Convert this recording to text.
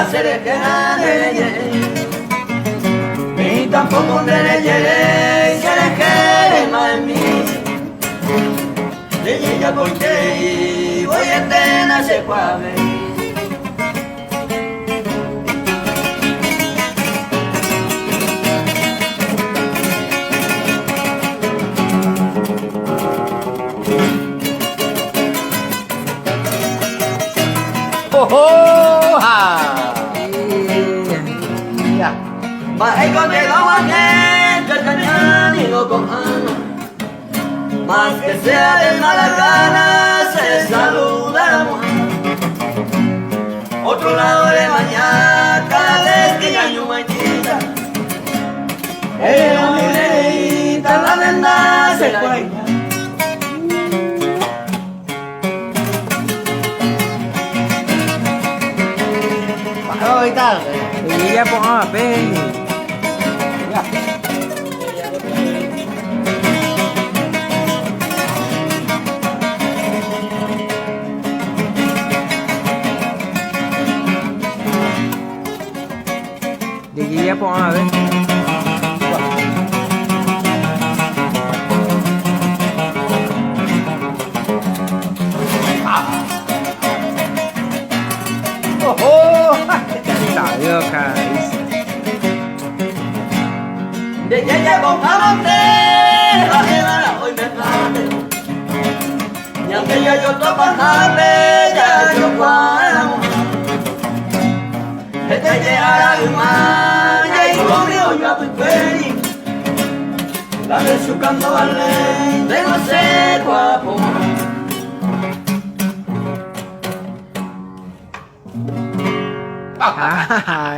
se le queda de leyes, ni tampoco de leyes, se le quiere más en mí. De ella porque voy a tener se cuave. Oh, ya. Mas con el agua que cañán y lo cojan, más que sea de mala gana se saluda la mujer. Otro lado de mañana cada vez que hay una maitita, ella me leíta la venda se cuelga. Ahorita. Y ya pues a ver. Ya. De aquí ya pues a ver. Oh, Salió carísimo. De ella llevo pa'lante, la jeva hoy me plante. Y aunque ya yo toco jale, ya yo cuadro. Este llega la luma, ya y corrió yo a tu peli. La de su canto vale, de no sé guapo. Ah,